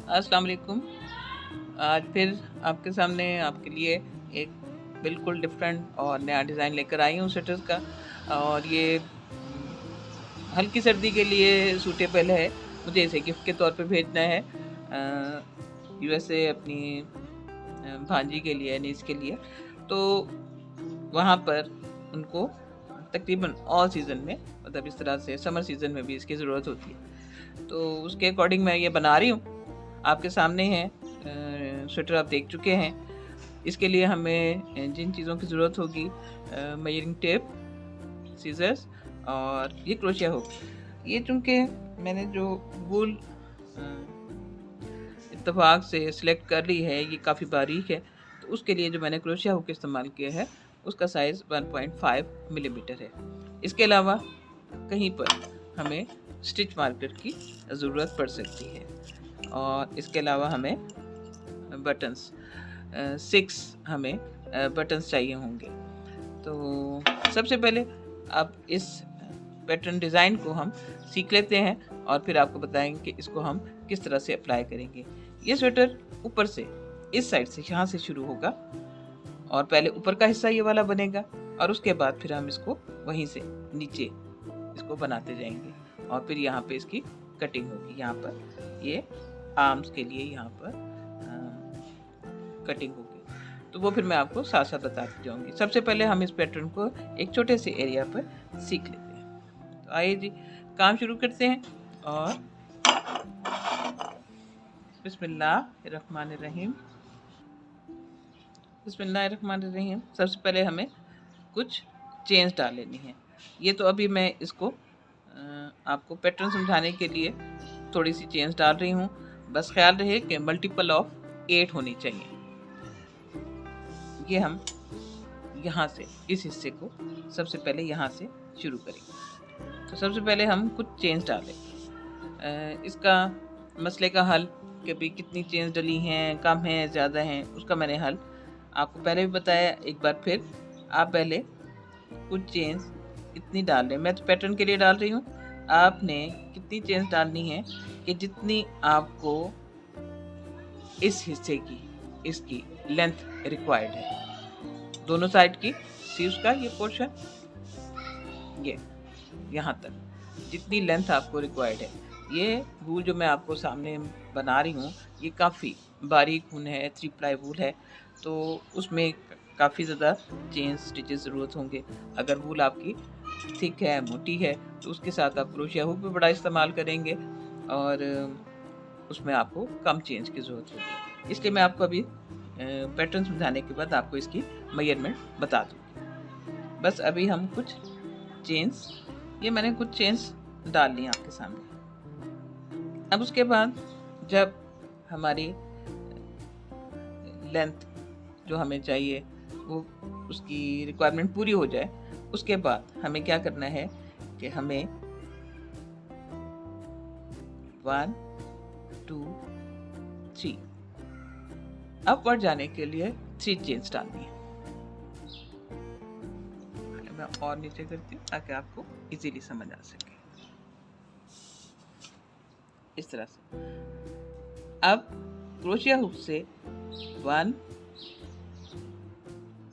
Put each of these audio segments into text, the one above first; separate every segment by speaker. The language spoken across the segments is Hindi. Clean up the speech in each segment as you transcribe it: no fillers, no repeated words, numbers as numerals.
Speaker 1: अस्सलाम वालेकुम। आज फिर आपके सामने आपके लिए एक बिल्कुल डिफरेंट और नया डिज़ाइन लेकर आई हूँ स्वेटर्स का। और ये हल्की सर्दी के लिए सूटेबल है। मुझे इसे गिफ्ट के तौर पे भेजना है यूएसए अपनी भांजी के लिए, नीस के लिए। तो वहाँ पर उनको तकरीबन ऑल सीज़न में, मतलब इस तरह से समर सीज़न में भी इसकी ज़रूरत होती है। तो उसके अकॉर्डिंग मैं ये बना रही हूँ। आपके सामने है स्वेटर, आप देख चुके हैं। इसके लिए हमें जिन चीज़ों की ज़रूरत होगी, मेजरिंग टेप, सीजर्स और ये क्रोशिया हुक। ये चूँकि मैंने जो वूल इत्तेफाक से सिलेक्ट कर ली है, ये काफ़ी बारीक है, तो उसके लिए जो मैंने क्रोशिया हुक इस्तेमाल किया है उसका साइज़ 1.5 मिलीमीटर है। इसके अलावा कहीं पर हमें स्टिच मार्कर की ज़रूरत पड़ सकती है और इसके अलावा हमें बटन्स 6 हमें बटन्स चाहिए होंगे। तो सबसे पहले अब इस पैटर्न डिज़ाइन को हम सीख लेते हैं और फिर आपको बताएंगे कि इसको हम किस तरह से अप्लाई करेंगे। ये स्वेटर ऊपर से इस साइड से यहाँ से शुरू होगा और पहले ऊपर का हिस्सा ये वाला बनेगा और उसके बाद फिर हम इसको वहीं से नीचे इसको बनाते जाएंगे और फिर यहाँ पे इसकी कटिंग होगी। यहाँ पर ये आर्म्स के लिए यहाँ पर कटिंग होगी, तो वो फिर मैं आपको साथ साथ बताती जाऊँगी। सबसे पहले हम इस पैटर्न को एक छोटे से एरिया पर सीख लेते हैं। तो आइए जी, काम शुरू करते हैं। और बिस्मिल्लाहिर्रहमानिर्रहीम। बिस्मिल्लाहिर्रहमानिर्रहीम। सबसे पहले हमें कुछ चेन्स डाल लेनी है। ये तो अभी मैं इसको आपको पैटर्न समझाने के लिए थोड़ी सी चेन्स डाल रही हूँ। बस ख्याल रहे कि मल्टीपल ऑफ 8 होनी चाहिए। ये हम यहाँ से इस हिस्से को सबसे पहले यहाँ से शुरू करेंगे। तो सबसे पहले हम कुछ चेन्स डालेंगे। इसका मसले का हल कि भी कितनी चेन्स डली हैं, कम हैं, ज़्यादा हैं, उसका मैंने हल आपको पहले भी बताया। एक बार फिर आप पहले कुछ चेन्स इतनी डाल लें। मैं तो पैटर्न के लिए डाल रही हूँ। आपने कितनी चेन्स डालनी है कि जितनी आपको इस हिस्से की इसकी लेंथ रिक्वायर्ड है, दोनों साइड की सीव्स का ये पोर्शन, ये यहाँ तक जितनी लेंथ आपको रिक्वायर्ड है। ये वूल जो मैं आपको सामने बना रही हूँ, ये काफ़ी बारीक ऊन है, 3 प्लाई वूल है, तो उसमें काफ़ी ज़्यादा चेन स्टिचेस ज़रूरत होंगे। अगर वूल आपकी थिक है, मोटी है, तो उसके साथ आप क्रोशिया हुक भी बड़ा इस्तेमाल करेंगे और उसमें आपको कम चेन्स की ज़रूरत होगी। इसलिए मैं आपको अभी पैटर्न समझाने के बाद आपको इसकी मेजरमेंट बता दूँगी। बस अभी हम कुछ चेन्स, ये मैंने कुछ चेन्स डाल ली आपके सामने। अब उसके बाद जब हमारी लेंथ जो हमें चाहिए वो उसकी रिक्वायरमेंट पूरी हो जाए, उसके बाद हमें क्या करना है कि हमें 1 2 3 अपवर्ड जाने के लिए 3 चेन्स डालनी है। मैं और नीचे करती हूँ ताकि आपको इजीली समझ आ सके। इस तरह से अब क्रोशिया हुक से 1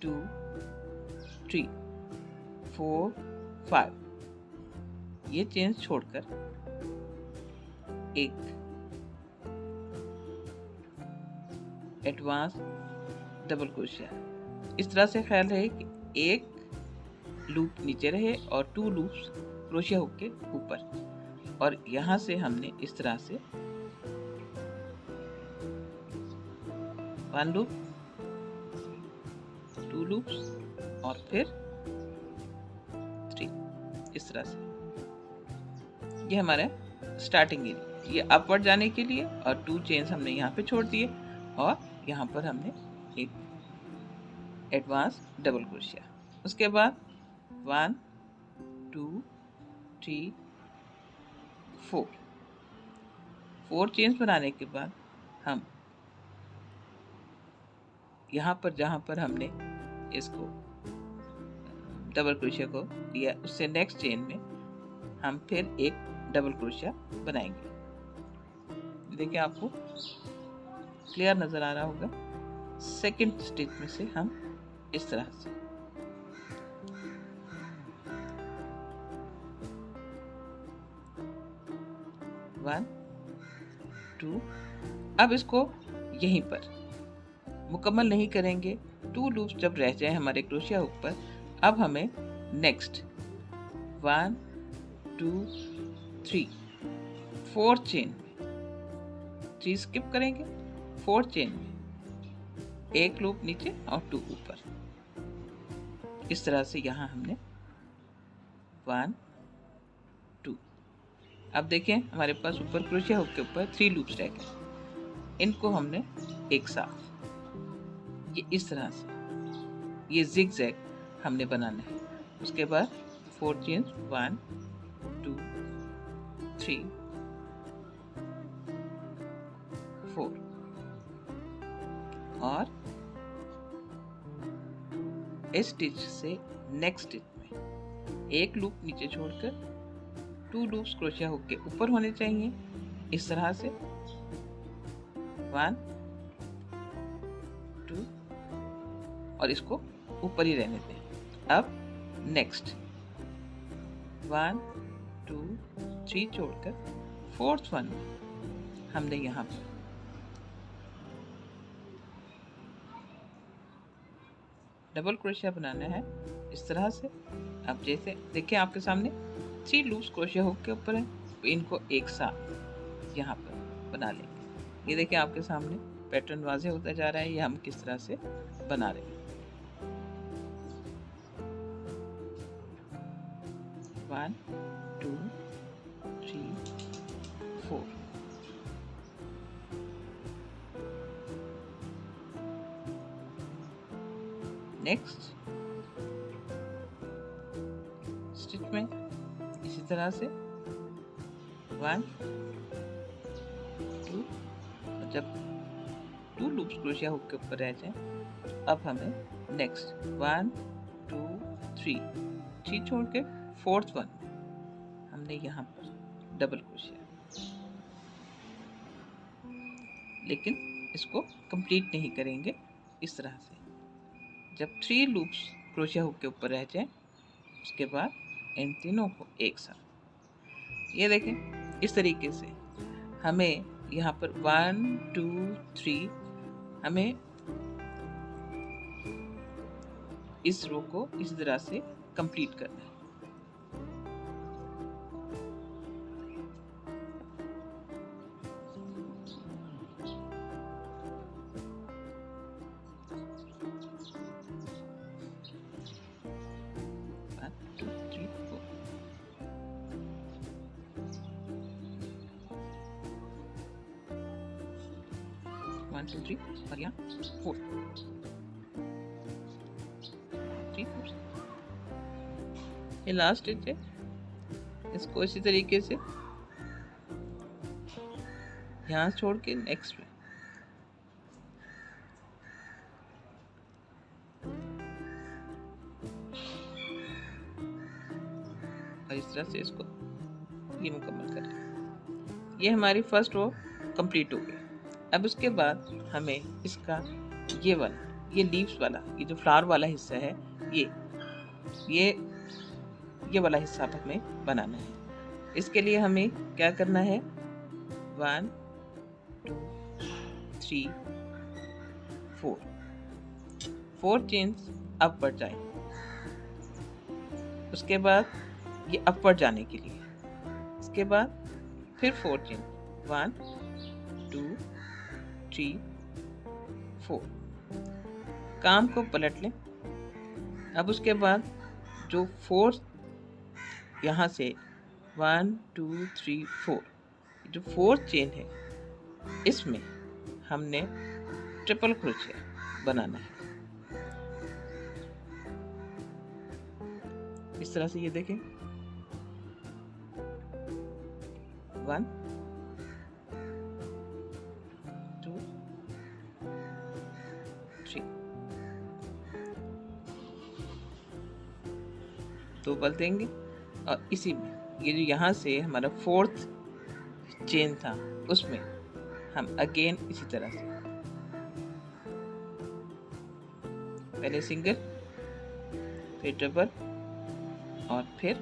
Speaker 1: 2 3 4 5 ये चेन्स छोड़कर एक एडवांस डबल क्रोशिया। इस तरह से ख्याल रहे कि एक लूप नीचे रहे और 2 लूप्स क्रोशिया हुक के ऊपर, और यहाँ से हमने इस तरह से 1 लूप, 2 लूप्स और फिर 3, इस तरह से। ये हमारा स्टार्टिंग एरिया, ये अपवर्ड जाने के लिए, और 2 चेन्स हमने यहाँ पे छोड़ दिए और यहाँ पर हमने एक एडवांस डबल क्रोशिया। उसके बाद 1 2 3 4 चेन्स बनाने के बाद हम यहाँ पर जहाँ पर हमने इसको डबल क्रोशिया को दिया, उससे नेक्स्ट चेन में हम फिर एक डबल क्रोशिया बनाएंगे। देखिए आपको क्लियर नज़र आ रहा होगा। सेकंड स्टिच में से हम इस तरह से 1 2, अब इसको यहीं पर मुकम्मल नहीं करेंगे। 2 लूप्स जब रह जाए हमारे क्रोशिया हुक पर, अब हमें नेक्स्ट 1 2 3 4 चेन, 3 स्किप करेंगे, 4 चेन में 1 लूप नीचे और 2 ऊपर। इस तरह से यहाँ हमने 1 2, अब देखें हमारे पास ऊपर क्रोशिया हुक के ऊपर 3 लूप्स रह गए। इनको हमने एक साथ ये इस तरह से ये जिग जैग हमने बनाना है। उसके बाद 4 चेन्स 1 2 3 4 और इस स्टिच से नेक्स्ट स्टिच में 1 लूप नीचे छोड़कर 2 लूप्स क्रोशिया हुक के ऊपर होने चाहिए। इस तरह से 1 2 और इसको ऊपर ही रहने दें। अब नेक्स्ट 1 2 3 छोड़कर 4th वन हमने यहाँ पर डबल क्रोशिया बनाना है इस तरह से। अब जैसे देखिए आपके सामने 3 लूप्स क्रोशिया हुक के ऊपर है, तो इनको एक साथ यहाँ पर बना लेंगे। ये देखिए आपके सामने पैटर्न वाज़ेह होता जा रहा है, ये हम किस तरह से बना रहे हैं। 1 2 3 4 नेक्स्ट स्टिच में इसी तरह से 1 2, जब 2 लूप्स क्रोशिया हुक के ऊपर रह जाएं, अब हमें नेक्स्ट 1 2 3 छोड़ के 4th वन हमने यहाँ पर डबल क्रोशिया, लेकिन इसको कंप्लीट नहीं करेंगे। इस तरह से जब 3 लूप्स क्रोशिया हुक के ऊपर रह जाएं, उसके बाद इन तीनों को एक साथ ये देखें इस तरीके से हमें यहाँ पर 1 2 3 हमें इस रो को इस तरह से कंप्लीट करना है। वन टू थ्री और यहाँ 4 3 4, ये लास्ट स्टिच है। इसको इसी तरीके से यहाँ छोड़ के नेक्स्ट में और इस तरह से इसको ये मुकम्मल करें। ये हमारी फर्स्ट रो कंप्लीट हो गई। अब उसके बाद हमें इसका ये लीव्स वाला, ये जो फ्लावर वाला हिस्सा है, ये वाला हिस्सा अब हमें बनाना है। इसके लिए हमें क्या करना है, 1 2 3 4 चेन्स अपवर्ड जाएं। उसके बाद ये अपवर्ड जाने के लिए, इसके बाद फिर 4 चेन 1 2 3 4, काम को पलट लें। अब उसके बाद जो 4 यहाँ से 1 2 3 4, जो 4th चेन है इसमें हमने ट्रिपल क्रोशिया बनाना है। इस तरह से ये देखें 1 2 3, 2 बल देंगे और इसी में ये जो यहाँ से हमारा 4th चेन था उसमें हम अगेन इसी तरह से पहले सिंगल, फिर डबल और फिर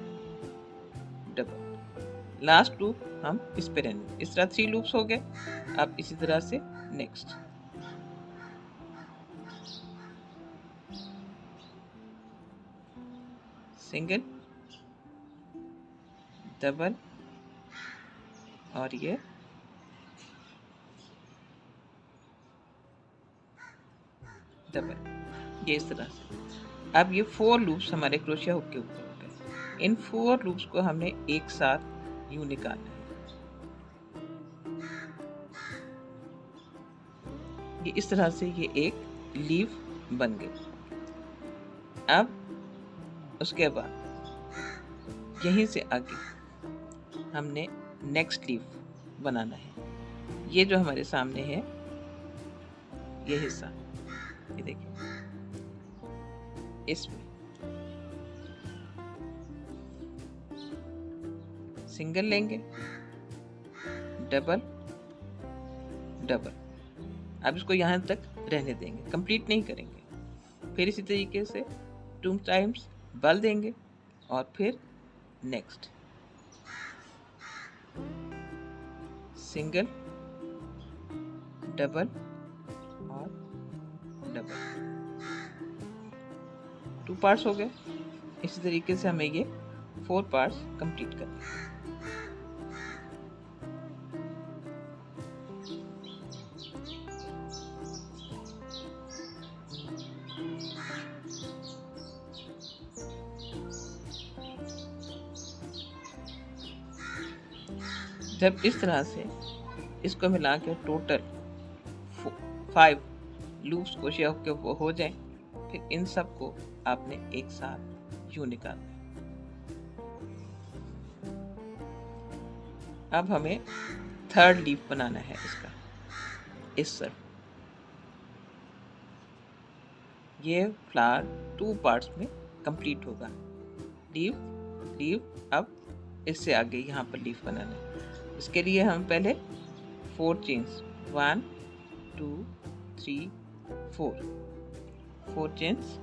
Speaker 1: डबल। लास्ट लूप हम इस पे रहने, इस तरह 3 लूप्स हो गए। अब इसी तरह से नेक्स्ट सिंगल, डबल और ये डबल, ये इस तरह से। अब ये 4 लूप्स हमारे क्रोशिया हुक के ऊपर हो गए। इन 4 लूप्स को हमने एक साथ यूं निकालना है। ये इस तरह से ये एक लीफ बन गई। अब उसके बाद यहीं से आगे हमने नेक्स्ट लीफ बनाना है। ये जो हमारे सामने है ये हिस्सा, ये देखिए, इसमें सिंगल लेंगे, डबल डबल। अब इसको यहाँ तक रहने देंगे, कंप्लीट नहीं करेंगे। फिर इसी तरीके से 2 टाइम्स बल देंगे और फिर नेक्स्ट सिंगल, डबल और डबल। 2 पार्ट्स हो गए। इसी तरीके से हमें ये 4 पार्ट्स कंप्लीट करने हैं। जब इस तरह से इसको मिला के टोटल 5 लूप्स क्रोशिया हुक के वो हो जाए, फिर इन सब को आपने एक साथ यूं निकालना है। अब हमें 3rd लीफ बनाना है इसका, इस तरफ। ये फ्लावर 2 पार्ट्स में कंप्लीट होगा। लीफ लीफ, अब इससे आगे यहाँ पर लीफ बनाना है। इसके लिए हम पहले 4 चेन्स, 1 2 3 4 चेन्स,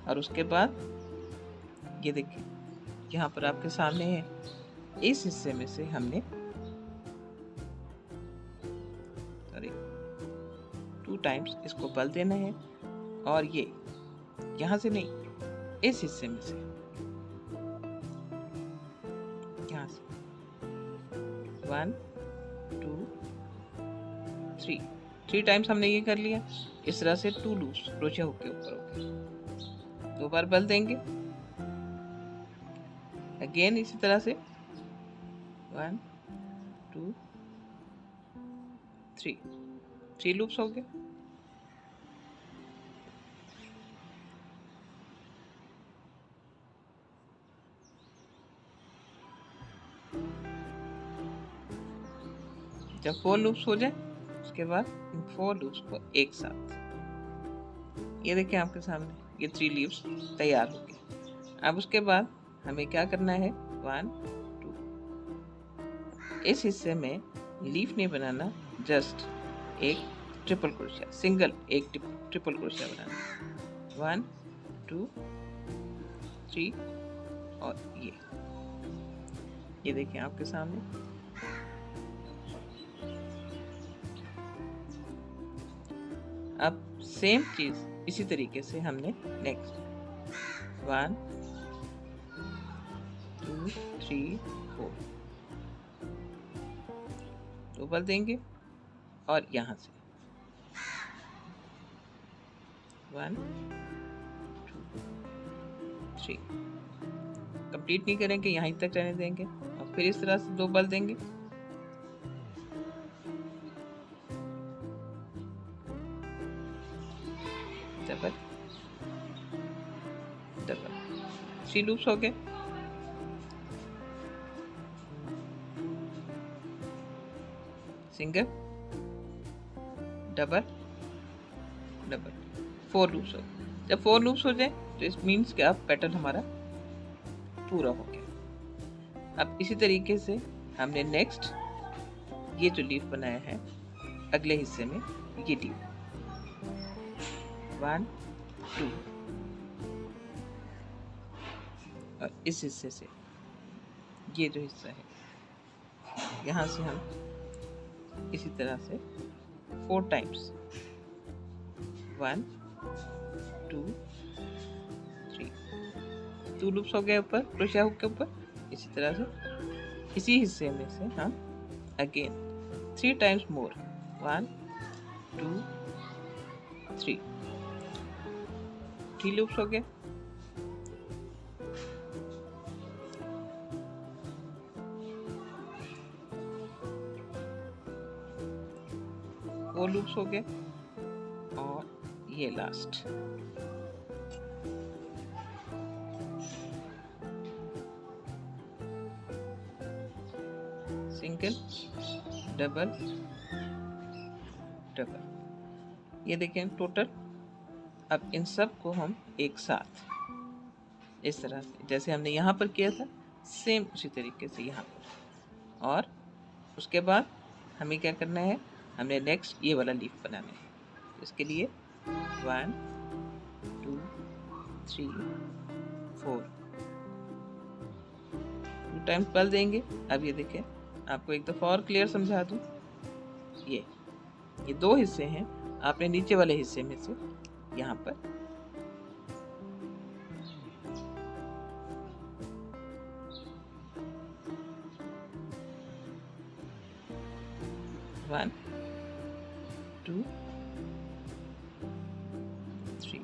Speaker 1: और उसके बाद ये देखिए यहाँ पर आपके सामने है, इस हिस्से में से हमने 2 टाइम्स इसको बल देना है, और ये यहाँ से नहीं, इस हिस्से में से, यहाँ से 1 2 3 टाइम्स हमने ये कर लिया। इस तरह से 2 लूप्स क्रोशिया हुक के ऊपर हो गए। 2 बार बल देंगे, अगेन इसी तरह से 1 2 3 लूप्स हो गए। जब 4 लूप्स हो जाए, उसके बाद इन 4 लूप्स को एक साथ, ये देखिए आपके सामने ये 3 लीव्स तैयार हो गए। अब उसके बाद हमें क्या करना है, 1 2, इस हिस्से में लीफ नहीं बनाना, जस्ट एक ट्रिपल क्रोशिया, सिंगल एक ट्रिपल क्रोशिया बनाना। 1 2 3 और ये देखिए आपके सामने। अब सेम चीज इसी तरीके से हमने नेक्स्ट 1 2 3 4 2 बल देंगे, और यहाँ से 1 2 3 कंप्लीट नहीं करेंगे, यहीं तक रहने देंगे, और फिर इस तरह से 2 बल देंगे, डबल डबल। 3 लूप्स हो गए। सिंगल, डबल डबल, 4 लूप्स हो गए। जब 4 लूप्स हो जाए तो इस मीन्स कि अब पैटर्न हमारा पूरा हो गया। अब इसी तरीके से हमने नेक्स्ट ये जो लीफ बनाया है अगले हिस्से में ये ट्यूब 1 2 और इस हिस्से से ये जो हिस्सा है यहाँ से हम इसी तरह से 4 टाइम्स 1 2 3 2 लूप्स हो गए ऊपर क्रोशिया हुक के ऊपर। इसी तरह से इसी हिस्से में से हम अगेन 3 टाइम्स मोर 1 2 3 3 लूप्स हो गए। वो लूप्स हो गए और ये लास्ट सिंगल डबल डबल। ये देखें टोटल। अब इन सब को हम एक साथ इस तरह से जैसे हमने यहाँ पर किया था सेम उसी तरीके से यहाँ पर। और उसके बाद हमें क्या करना है, हमने नेक्स्ट ये वाला लीफ बनाना है। इसके लिए 1 2 3 4 2 टाइम्स पल देंगे। अब ये देखें, आपको एक दफ़ा और क्लियर समझा दूँ। ये 2 हिस्से हैं। आपने नीचे वाले हिस्से में से यहाँ पर वन 2 3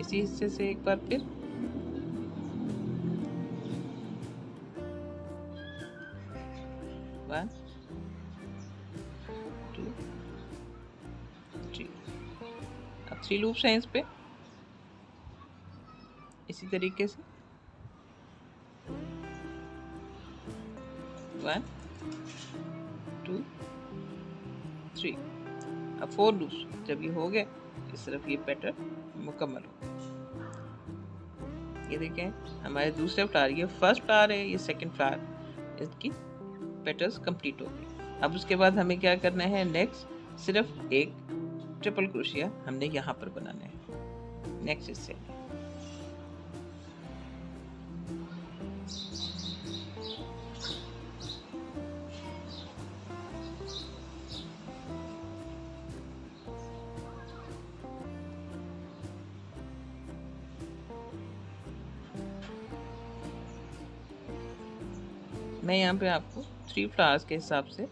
Speaker 1: इसी हिस्से से एक बार फिर 1 2 3। अब 3 लूप्स हैं इस पे इसी तरीके से 1 2 3। अब 4 लूप्स जब ये हो गए इस तरफ ये पैटर्न मुकम्मल हो गया। ये देखें हमारे दूसरे फ्लावर, ये फर्स्ट फ्लावर है, ये सेकंड फ्लावर, इसकी पेटल्स कंप्लीट हो गई। अब उसके बाद हमें क्या करना है, नेक्स्ट सिर्फ एक ट्रिपल क्रोशिया हमने यहाँ पर बनाना है नेक्स्ट हिस्से में। मैं यहाँ पे आपको 3 फ्लावर्स के हिसाब से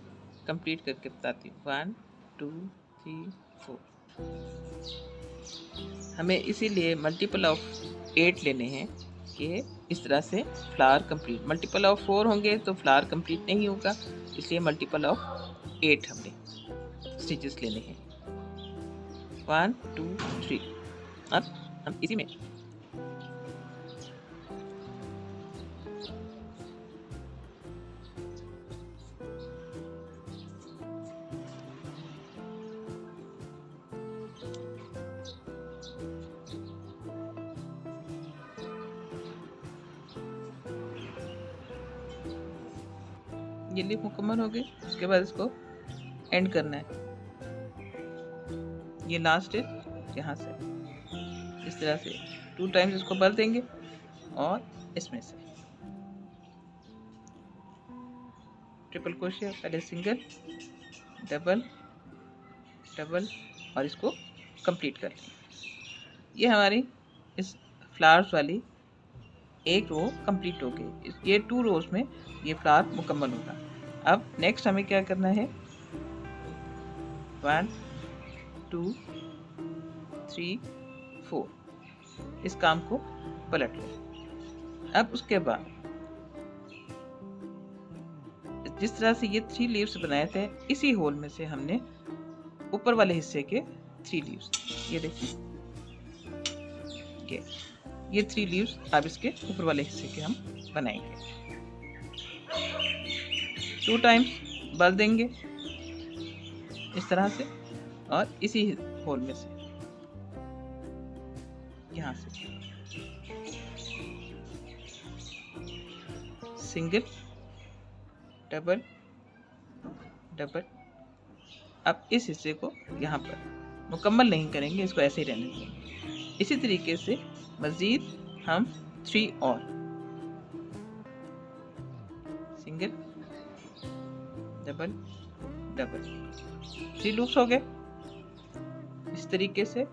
Speaker 1: कंप्लीट करके बताती हूँ। 1 2 3 4। हमें इसीलिए मल्टीपल ऑफ 8 लेने हैं कि इस तरह से फ्लावर कंप्लीट। मल्टीपल ऑफ 4 होंगे तो फ्लावर कंप्लीट नहीं होगा, इसलिए मल्टीपल ऑफ 8 हमने स्टिचेस लेने हैं। 1 2 3। अब हम इसी में ये लीफ मुकम्मल हो गई। उसके बाद इसको एंड करना है। ये लास्ट है, यहाँ से इस तरह से 2 टाइम्स इसको भर देंगे और इसमें से ट्रिपल क्रोशिया, पहले सिंगल डबल डबल और इसको कंप्लीट कर लेंगे। ये हमारी इस फ्लावर्स वाली एक रो कंप्लीट हो गई। ये 2 रोज में ये फ्लावर मुकम्मल होगा। अब नेक्स्ट हमें क्या करना है, 1 2 3 4 इस काम को पलट लें। अब उसके बाद जिस तरह से ये 3 लीव्स बनाए थे, इसी होल में से हमने ऊपर वाले हिस्से के 3 लीव्स, ये देखिए ये 3 लीव्स अब इसके ऊपर वाले हिस्से के हम बनाएंगे। 2 टाइम्स बल देंगे इस तरह से और इसी होल में से यहाँ से सिंगल डबल डबल। अब इस हिस्से को यहाँ पर मुकम्मल नहीं करेंगे, इसको ऐसे ही रहने देंगे। इसी तरीके से मज़ीद हम 3 और सिंगल डबल डबल 3 लूप्स हो गए। इस तरीके से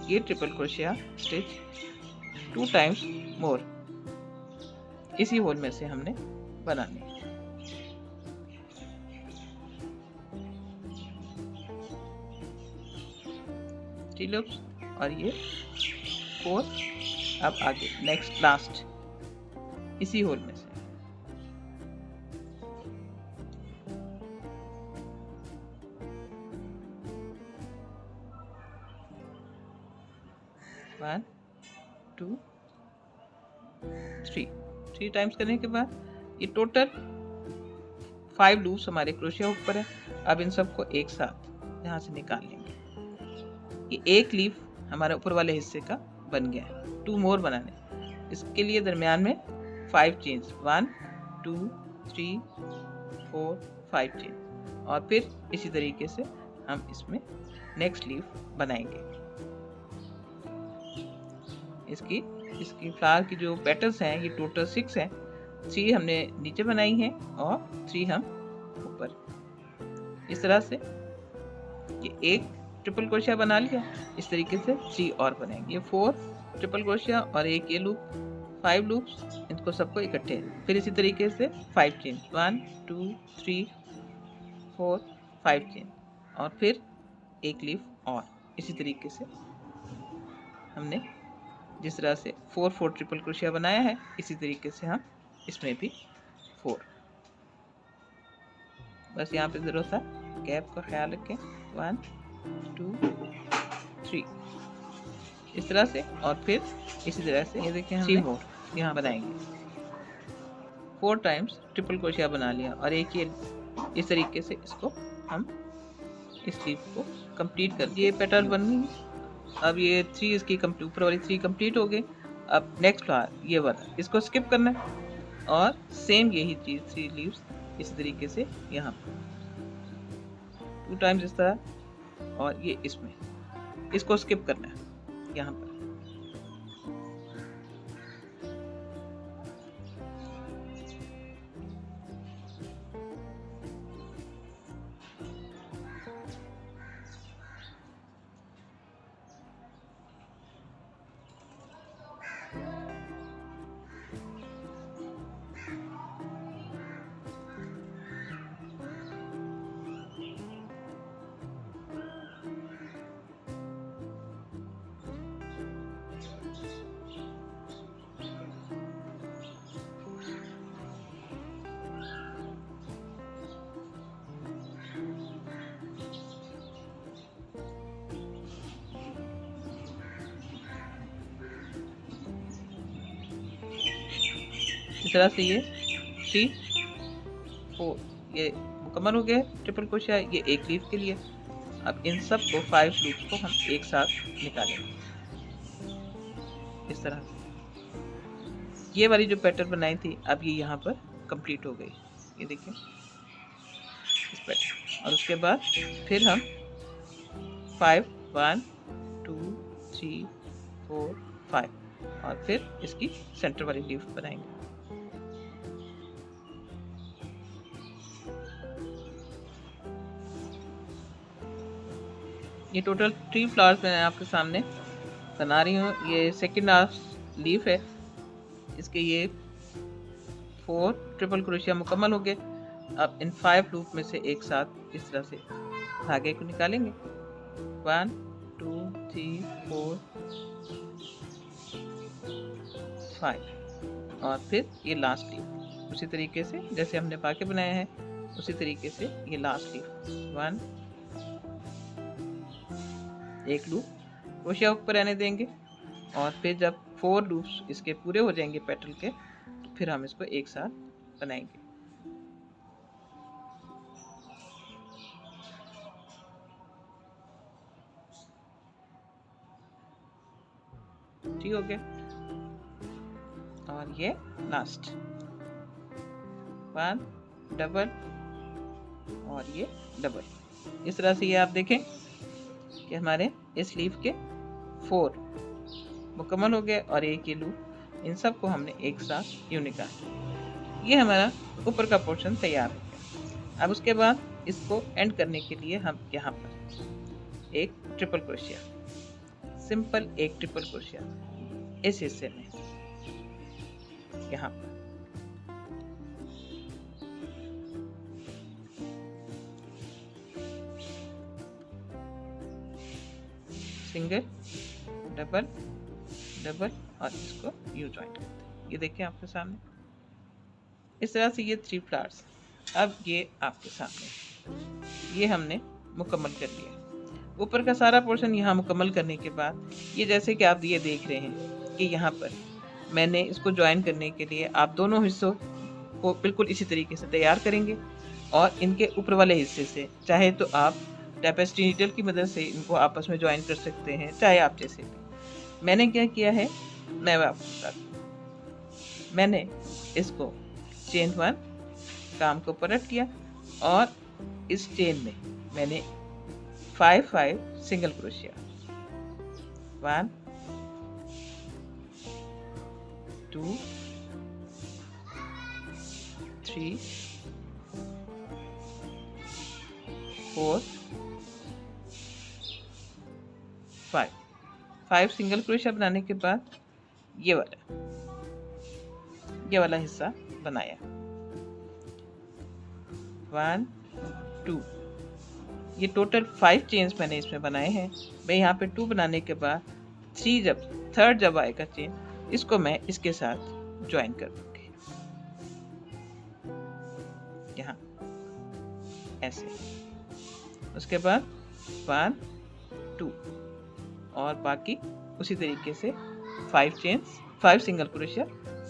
Speaker 1: ये triple crochet stitch 2 times more इसी होल में से हमने बनानी है। थ्री लूप्स और ये 4। अब आगे नेक्स्ट लास्ट इसी होल में से 1 2 3 टाइम्स करने के बाद ये टोटल 5 लूप्स हमारे क्रोशिया ऊपर है। अब इन सबको एक साथ यहाँ से निकाल लेंगे। ये एक लीफ हमारे ऊपर वाले हिस्से का बन गया है। 2 मोर बनाने, इसके लिए दरमियान में 5 चेन्स, 1 2 3 4 5 चेन, और फिर इसी तरीके से हम इसमें नेक्स्ट लीफ बनाएंगे। इसकी फ्लावर की जो पेटल्स हैं ये टोटल 6 हैं। 3 हमने नीचे बनाई हैं और 3 हम ऊपर। इस तरह से ये एक ट्रिपल क्रोशिया बना लिया। इस तरीके से 3 और बनाएंगे। ये 4 ट्रिपल क्रोशिया और एक ये लूप, 5 लूप्स, इनको सबको इकट्ठे। फिर इसी तरीके से 5 चेन, 1 2 3 4 5 चेन, और फिर एक लीफ और। इसी तरीके से हमने जिस तरह से 4 ट्रिपल क्रोशिया बनाया है, इसी तरीके से हम इसमें भी 4। बस यहाँ पे ज़रूरत था गैप का ख्याल रखें। 1 2 3 इस तरह से, और फिर इसी तरह से ये देखें 3 मोर यहाँ बनाएंगे। 4 टाइम्स ट्रिपल क्रोशिया बना लिया, और एक ये इस तरीके से इसको हम इस लीफ को कंप्लीट कर। ये पेटल बन गई। अब ये 3 इसकी ऊपर वाली 3 कंप्लीट हो गई। अब नेक्स्ट फ्लावर ये वाला, इसको स्किप करना है, और सेम यही चीज़ 3 लीव्स इस तरीके से यहाँ पर 2 टाइम्स इस तरह, और ये इसमें इसको स्किप करना है यहाँ पर। इस तरह से ये 3 4 ये मुकम्मल हो गया ट्रिपल क्रोशिया, ये एक लीफ के लिए। अब इन सब को 5 लूप्स को हम एक साथ निकालेंगे इस तरह से। ये वाली जो पैटर्न बनाई थी, अब ये यहाँ पर कंप्लीट हो गई, ये देखिए इस पैटर्न। और उसके बाद फिर हम 5 1 2 3 4 5, और फिर इसकी सेंटर वाली लीफ बनाएंगे। ये टोटल 3 फ्लावर्स मैं आपके सामने बना रही हूँ। ये सेकंड हाफ लीफ है, इसके ये 4 ट्रिपल क्रोशिया मुकम्मल हो गए। अब इन 5 लूप में से एक साथ इस तरह से धागे को निकालेंगे। 1 2 3 4 5, और फिर ये लास्ट लीफ उसी तरीके से जैसे हमने बाकी बनाया है, उसी तरीके से ये लास्ट लीफ 1 एक लूप क्रोशिया ऊपर रहने देंगे, और फिर जब 4 लूप्स इसके पूरे हो जाएंगे पेटल के, तो फिर हम इसको एक साथ बनाएंगे। ठीक हो गया। और ये लास्ट 1 डबल और ये डबल। इस तरह से ये आप देखें कि हमारे इस लीफ के 4 मुकम्मल हो गए और एक ये लूप, इन सब को हमने एक साथ यूं निकाला। ये हमारा ऊपर का पोर्शन तैयार हो गया। अब उसके बाद इसको एंड करने के लिए हम यहाँ पर एक ट्रिपल क्रोशिया, सिंपल एक ट्रिपल क्रोशिया इस हिस्से में यहाँ पर सिंगल डबल डबल और इसको यू जॉइंट करते हैं। ये देखिए आपके सामने इस तरह से ये 3 फ्लावर्स। अब ये आपके सामने ये हमने मुकम्मल कर लिया। ऊपर का सारा पोर्शन यहाँ मुकम्मल करने के बाद ये जैसे कि आप ये देख रहे हैं कि यहाँ पर मैंने इसको ज्वाइन करने के लिए आप दोनों हिस्सों को बिल्कुल इसी तरीके से तैयार करेंगे और इनके ऊपर वाले हिस्से से चाहे तो आप टैपेस्ट्री नीडल की मदद से इनको आपस में ज्वाइन कर सकते हैं, चाहे आप जैसे भी। मैंने क्या किया है मैं आपको बताती हूँ। मैंने इसको चेन 1 काम को पलट किया और इस चेन में मैंने 5 सिंगल क्रोशिया, 1 2 3 4 5 सिंगल क्रोशिया बनाने के बाद ये वाला हिस्सा बनाया। 1 2 ये टोटल 5 चेन्स मैंने इसमें बनाए हैं। मैं यहाँ पे 2 बनाने के बाद 3 जब आएगा चेन, इसको मैं इसके साथ ज्वाइन कर दूंगी यहाँ ऐसे। उसके बाद 1 2 और बाकी उसी तरीके से 5 सिंगल क्रोशिया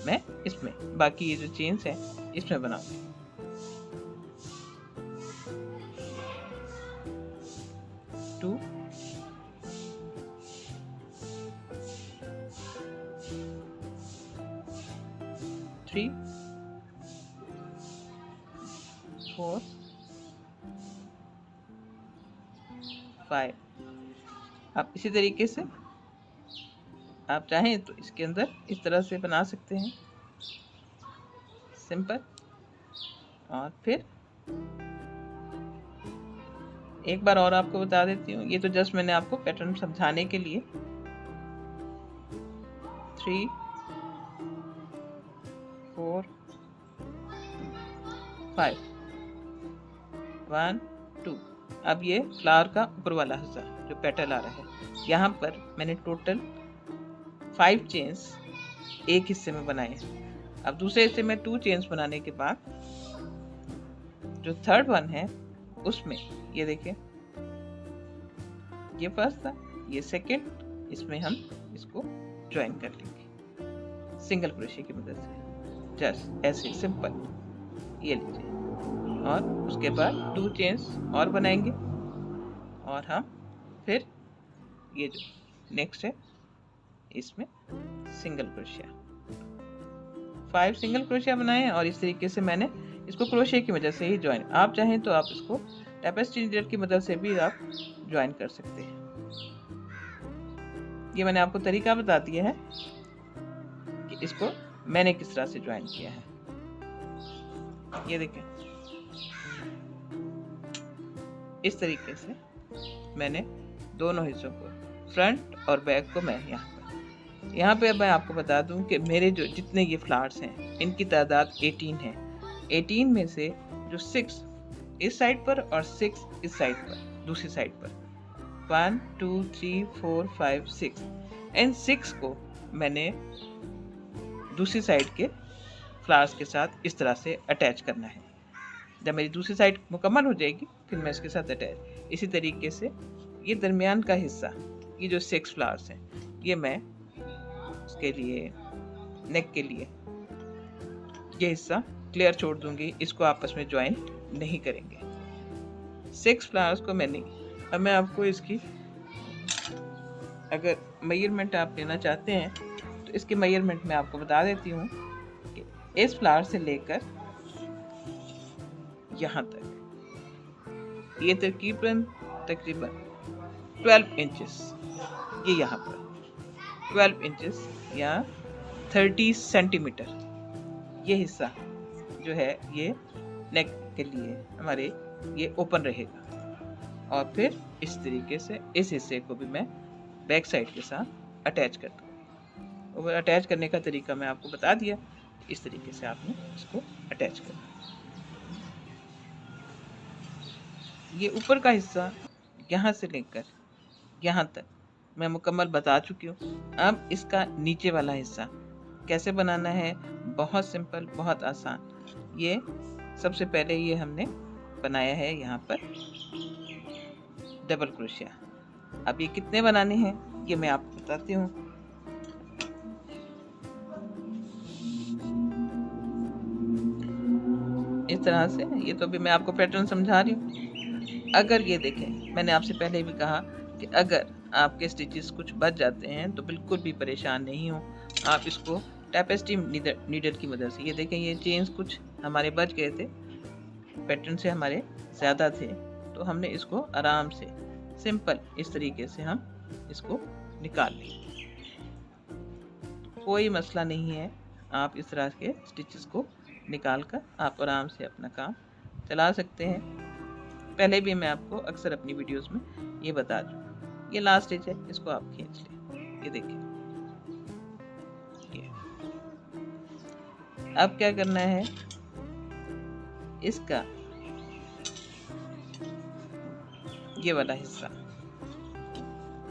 Speaker 1: मैं इसमें बाकी ये जो चेन्स हैं इसमें बनाऊंगी। टू 3 4 5। आप इसी तरीके से आप चाहें तो इसके अंदर इस तरह से बना सकते हैं सिंपल। और फिर एक बार और आपको बता देती हूँ, ये तो जस्ट मैंने आपको पैटर्न समझाने के लिए। 3 4 5 1 2। अब ये फ्लावर का ऊपर वाला हिस्सा जो पेटल आ रहा है, यहाँ पर मैंने टोटल 5 चेन्स एक हिस्से में बनाए हैं। अब दूसरे हिस्से में 2 चेन्स बनाने के बाद जो थर्ड वन है उसमें ये देखिए, ये फर्स्ट था, ये सेकंड, इसमें हम इसको ज्वाइन कर लेंगे सिंगल क्रोशिया की मदद से, जस्ट ऐसे सिंपल। ये लीजिए और उसके बाद 2 चेन्स और बनाएंगे और हम फिर ये जो नेक्स्ट है इसमें सिंगल क्रोशिया 5 सिंगल क्रोशिया बनाए हैं। और इस तरीके से मैंने इसको क्रोशिया की मदद से ही ज्वाइन, आप चाहें तो आप इसको टैपेस्ट्री नीडल की मदद से भी आप ज्वाइन कर सकते हैं। ये मैंने आपको तरीका बता दिया है कि इसको मैंने किस तरह से ज्वाइन किया है। ये देखें इस तरीके से मैंने दोनों हिस्सों को, फ्रंट और बैक को, मैं यहाँ पे मैं आपको बता दूं कि मेरे जो जितने ये फ्लावर्स हैं इनकी तादाद 18 है। 18 में से जो 6 इस साइड पर और 6 इस साइड पर, दूसरी साइड पर, 1 2 3 4 5 6, इन 6 को मैंने दूसरी साइड के फ्लावर्स के साथ इस तरह से अटैच करना है। जब मेरी दूसरी साइड मुकम्मल हो जाएगी फिर मैं इसके साथ अटैच, इसी तरीके से ये दरमियान का हिस्सा, ये जो 6 फ्लावर्स हैं, ये मैं उसके लिए नेक के लिए ये हिस्सा क्लियर छोड़ दूंगी, इसको आपस में ज्वाइन नहीं करेंगे। 6 फ्लावर्स को मैंने, अब मैं आपको इसकी अगर मेजरमेंट आप लेना चाहते हैं तो इसकी मेजरमेंट मैं आपको बता देती हूँ कि इस फ्लावर से लेकर यहाँ तक। ये तकरीबन 12 इंचेस, ये यहाँ पर 12 इंचेस या 30 सेंटीमीटर ये हिस्सा जो है ये नेक के लिए हमारे ये ओपन रहेगा। और फिर इस तरीके से इस हिस्से को भी मैं बैक साइड के साथ अटैच करता हूँ। और अटैच करने का तरीका मैं आपको बता दिया, इस तरीके से आपने इसको अटैच करना। ये ऊपर का हिस्सा यहाँ से लेकर यहाँ तक मैं मुकम्मल बता चुकी हूँ। अब इसका नीचे वाला हिस्सा कैसे बनाना है, बहुत सिंपल, बहुत आसान। ये सबसे पहले ये हमने बनाया है यहाँ पर डबल क्रोशिया। अब ये कितने बनाने हैं ये मैं आपको बताती हूँ। इस तरह से, ये तो भी मैं आपको पैटर्न समझा रही हूँ। अगर ये देखें, मैंने आपसे पहले भी कहा कि अगर आपके स्टिचेस कुछ बच जाते हैं तो बिल्कुल भी परेशान नहीं हो। आप इसको टैपेस्ट्री नीडल की मदद से, ये देखें ये चेन्स कुछ हमारे बच गए थे, पैटर्न से हमारे ज़्यादा थे, तो हमने इसको आराम से सिंपल इस तरीके से हम इसको निकाल लेंगे। कोई मसला नहीं है, आप इस तरह के स्टिचेस को निकाल कर आप आराम से अपना काम चला सकते हैं। पहले भी मैं आपको अक्सर अपनी वीडियोस में ये बता दूँ। ये लास्ट स्टिच है, इसको आप खींच लें, ये देखिए। अब क्या करना है, इसका ये वाला हिस्सा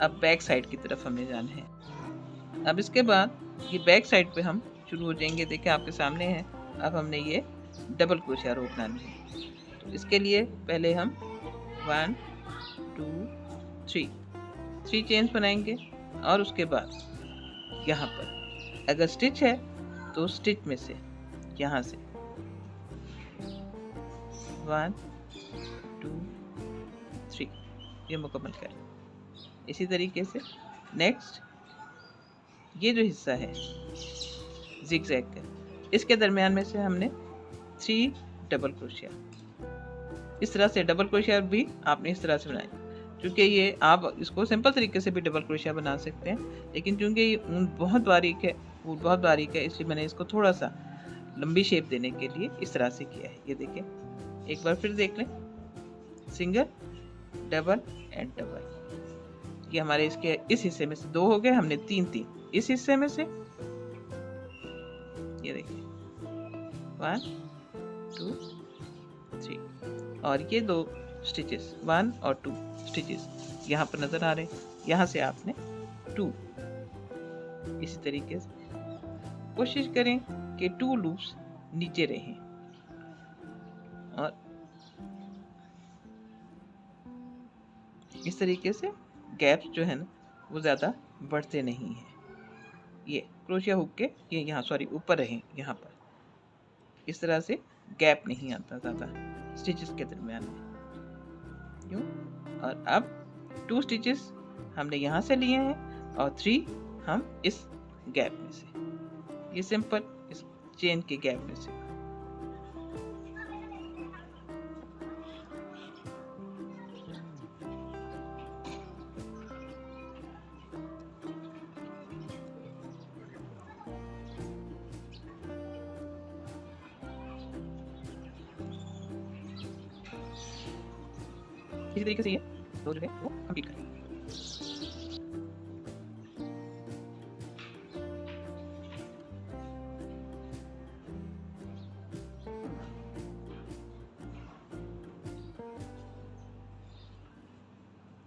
Speaker 1: अब बैक साइड की तरफ हमें जाना है। अब इसके बाद ये बैक साइड पे हम शुरू हो जाएंगे। देखिए आपके सामने है। अब हमने ये डबल क्रोशिया रो बनानी है, तो इसके लिए पहले हम 1 2 3 चेन्स बनाएंगे। और उसके बाद यहाँ पर अगर स्टिच है तो स्टिच में से यहाँ से 1 2 3 ये मुकम्मल करें। इसी तरीके से नेक्स्ट ये जो हिस्सा है जिगजैग का, इसके दरमियान में से हमने 3 डबल क्रोशिया, इस तरह से डबल क्रोशिया भी आपने इस तरह से बनाए। क्योंकि ये आप इसको सिंपल तरीके से भी डबल क्रोशिया बना सकते हैं, लेकिन चूंकि ये ऊन बहुत बारीक है, इसलिए मैंने इसको थोड़ा सा लंबी शेप देने के लिए इस तरह से किया है। ये देखें, एक बार फिर देख लें, सिंगल डबल एंड डबल। ये हमारे इसके इस हिस्से में से 2 हो गए, हमने 3 इस हिस्से में से, ये देखिए 1 2 3। और ये 2 स्टिचेस 1 और 2 स्टिचेस यहाँ पर नजर आ रहे हैं। यहाँ से आपने 2 इसी तरीके से कोशिश करें कि 2 लूप्स नीचे रहें और इस तरीके से गैप्स जो है ना वो ज़्यादा बढ़ते नहीं हैं। ये क्रोशिया हुक के ये यहाँ ऊपर रहें, यहाँ पर इस तरह से गैप नहीं आता ज़्यादा स्टिचेस के दरमियान में, यूँ। और अब 2 स्टिचेस हमने यहाँ से लिए हैं और 3 हम इस गैप में से, ये सिंपल इस चेन के गैप में से। इसी तरीके से ये दो जो है वो कंप्लीट करें।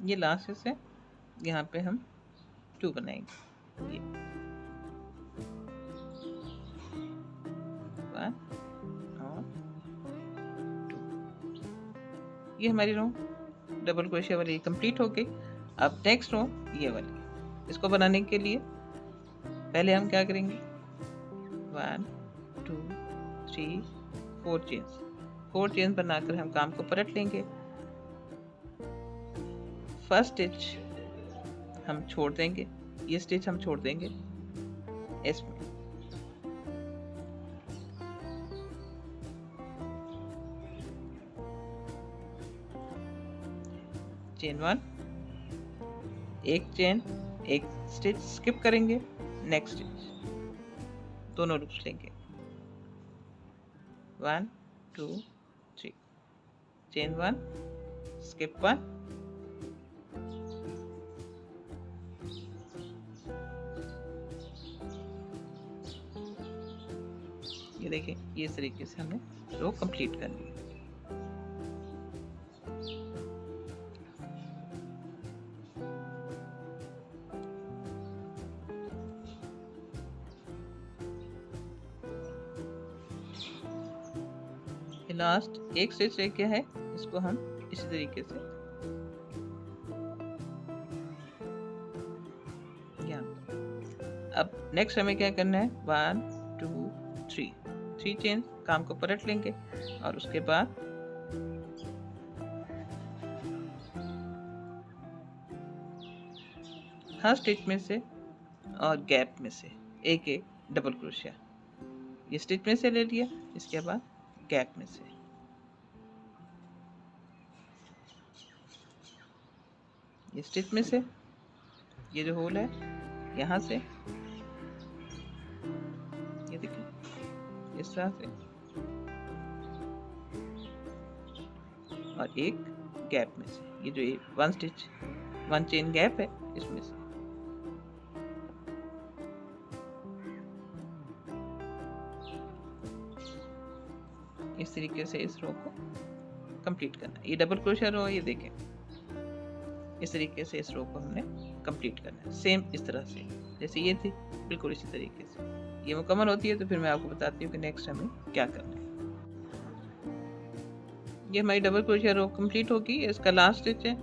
Speaker 1: ये लास्ट से यहाँ पे हम 2 बनाएंगे। ये 1 और 2। ये हमारी रो डबल क्रोशिया वाली कंप्लीट हो गई। अब नेक्स्ट रो ये वाली, इसको बनाने के लिए पहले हम क्या करेंगे, 1 2 3 4 चेन्स बनाकर हम काम को पलट लेंगे। फर्स्ट स्टिच हम छोड़ देंगे, ये स्टिच हम छोड़ देंगे इसमें, चेन 1, एक चेन, एक स्टिच स्किप करेंगे, नेक्स्ट स्टिच, दोनों लूप्स लेंगे, 1 2 3, चेन 1, स्किप 1, ये देखिए ये इस तरीके से हमने रो कंप्लीट करनी है। लास्ट एक स्टिच रह गया है, इसको हम इसी तरीके से यहाँ, अब नेक्स्ट हमें क्या करना है, 1 2 3 चेन, काम को पलट लेंगे और उसके बाद हर स्टिच में से और गैप में से एक डबल क्रोशिया, ये स्टिच में से ले लिया, इसके बाद गैप में से, ये स्टिच में से, ये जो होल है यहाँ से, ये देखिए इस तरह से, और एक गैप में से, ये जो 1 स्टिच 1 चेन गैप है इसमें से, इस तरीके से इस रो को कंप्लीट करना है। ये डबल क्रोशिया रो है, ये देखें इस तरीके से इस रो को हमने कंप्लीट करना है, सेम इस तरह से जैसे ये थी, बिल्कुल इसी तरीके से। ये मुकम्मल होती है तो फिर मैं आपको बताती हूँ कि नेक्स्ट हमें क्या करना है। ये हमारी डबल क्रोशिया रो कंप्लीट होगी, इसका लास्ट स्टिच है,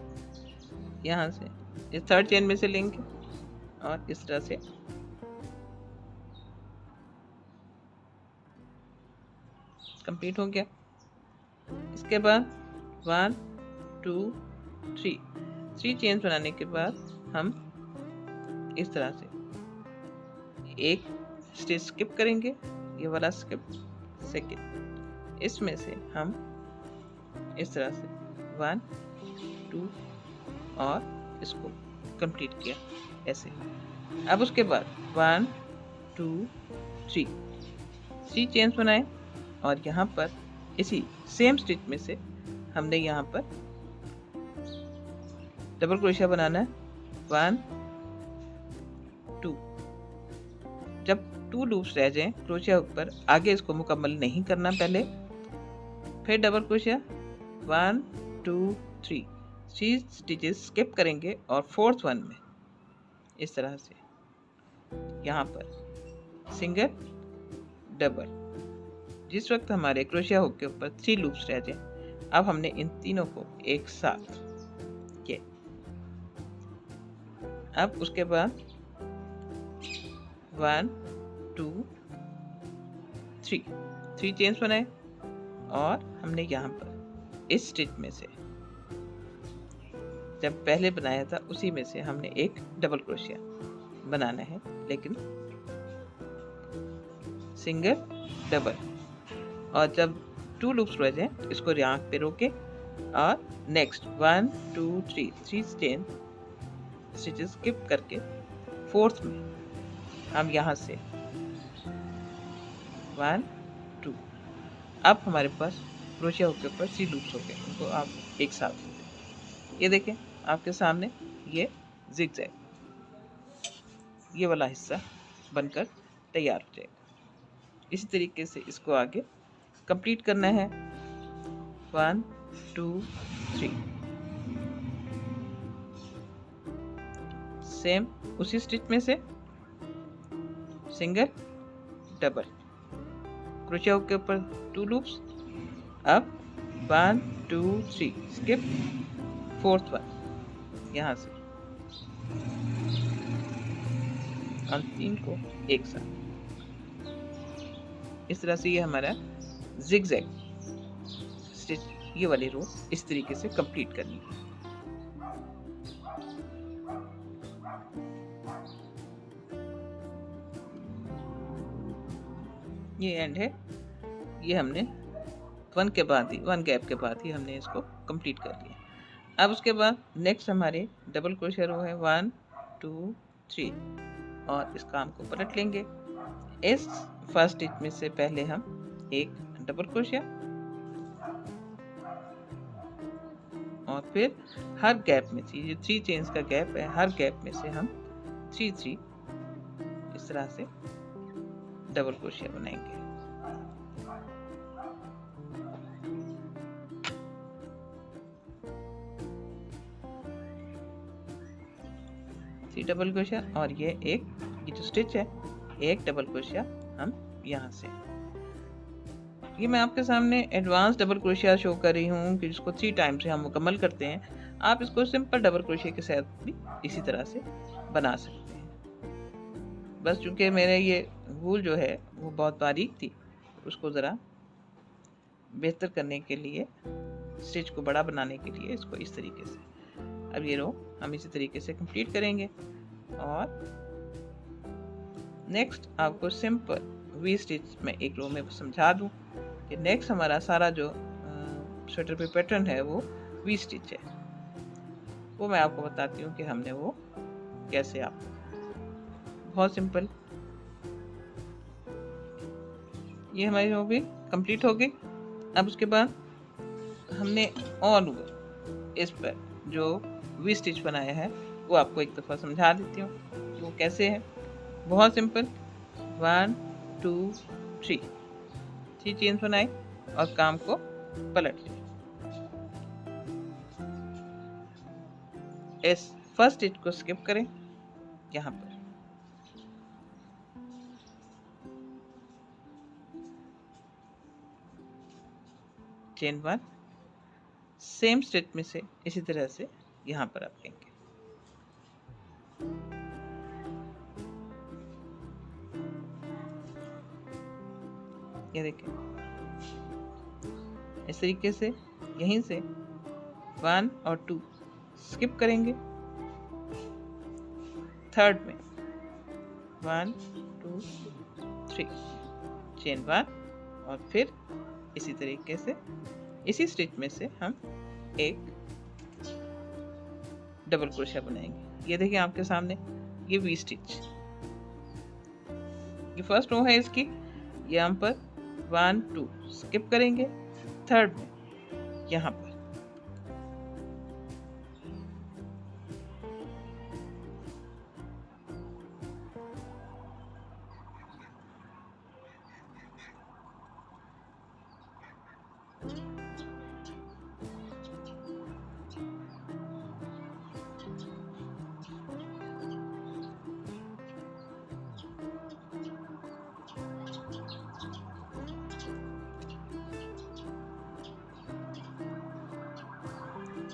Speaker 1: यहाँ से इस 3rd चेन में से लेंगे और इस तरह से कंप्लीट हो गया। इसके बाद 1 2 3 चेन्स बनाने के बाद हम इस तरह से एक स्टिच स्किप करेंगे, ये वाला स्किप सेकंड, इसमें से हम इस तरह से 1 2 और इसको कंप्लीट किया ऐसे। अब उसके बाद 1 2 3 चेन्स बनाए और यहाँ पर इसी सेम स्टिच में से हमने यहाँ पर डबल क्रोशिया बनाना है, 1 2, जब 2 लूप्स रह जाएं क्रोशिया ऊपर, आगे इसको मुकम्मल नहीं करना पहले, फिर डबल क्रोशिया 1 2 3 स्टिचेस स्किप करेंगे और 4th वन में इस तरह से यहाँ पर सिंगल डबल, जिस वक्त हमारे क्रोशिया हुक के ऊपर 3 लूप्स रह जाए, अब हमने इन तीनों को एक साथ किया। अब उसके बाद 1 2 3 चेन्स बनाए और हमने यहाँ पर इस स्टिच में से जब पहले बनाया था उसी में से हमने एक डबल क्रोशिया बनाना है, लेकिन सिंगल डबल, और जब 2 लूप्स रह जाए इसको यहाँ पे रोके और नेक्स्ट 1 2 3 चेन स्टिचेस स्किप करके 4th में हम यहाँ से 1 2, अब हमारे पास क्रोशिया हुक के ऊपर 3 लूप्स हो गए, उनको आप एक साथ ले लें। ये देखें आपके सामने ये जिगजैग, ये वाला हिस्सा बनकर तैयार हो जाएगा। इसी तरीके से इसको आगे कंप्लीट करना है, 1 2 3 सेम उसी स्टिच में से सिंगल डबल, क्रोशिया हुक के ऊपर 2 लूप्स, अब 1 2 3 स्किप 4th वन यहाँ से, और 3 को एक साथ, इस तरह से ये हमारा जिगजैग स्टिच, ये वाली रो इस तरीके से कंप्लीट करनी है। ये एंड है, ये हमने 1 गैप के बाद ही हमने इसको कंप्लीट कर लिया। अब उसके बाद नेक्स्ट हमारे डबल क्रोशिया रो है 1 2 3 और इस काम को पलट लेंगे। इस फर्स्ट स्टिच में से पहले हम एक डबल क्रोशिया और फिर हर गैप में से, ये 3 चेन्स का गैप है, हर गैप में से हम 3 इस तरह से डबल क्रोशिया बनाएंगे। डबल क्रोशिया और ये जो स्टिच है एक डबल क्रोशिया हम यहाँ से, ये मैं आपके सामने एडवांस डबल क्रोशिया शो कर रही हूँ कि जिसको 3 टाइम से हम मुकम्मल करते हैं। आप इसको सिंपल डबल क्रोशिया के साथ भी इसी तरह से बना सकते हैं। बस चूंकि मेरे ये वूल जो है वो बहुत बारीक थी, उसको ज़रा बेहतर करने के लिए, स्टिच को बड़ा बनाने के लिए इसको इस तरीके से, अब ये रो हम इसी तरीके से कंप्लीट करेंगे। और नेक्स्ट आपको सिंपल वी स्टिच में एक रो में समझा दूं कि नेक्स्ट हमारा सारा जो स्वेटर पे पैटर्न है वो वी स्टिच है, वो मैं आपको बताती हूँ कि हमने वो कैसे, आपको बहुत सिंपल। ये हमारी रो भी कंप्लीट हो गई। अब उसके बाद हमने ऑल ओवर इस पर जो वी स्टिच बनाया है वो आपको एक दफ़ा समझा देती हूँ कि वो कैसे है। बहुत सिंपल, 1 2 3 चेन्स बनाए और काम को पलट लिया। इस फर्स्ट स्टिच को स्किप करें, यहाँ पर चेन 1, सेम स्टिच में से इसी तरह से यहाँ पर आप लेंगे। ये देखें इस तरीके से यहीं से 1 और 2 स्किप करेंगे, थर्ड में 1 2 3 चेन 1 और फिर इसी तरीके से इसी स्टिच में से हम एक डबल क्रोशिया बनाएंगे। ये देखिए आपके सामने ये वी स्टिच, ये फर्स्ट रो है इसकी, ये हम पर 1 2 स्किप करेंगे, थर्ड में यहाँ पर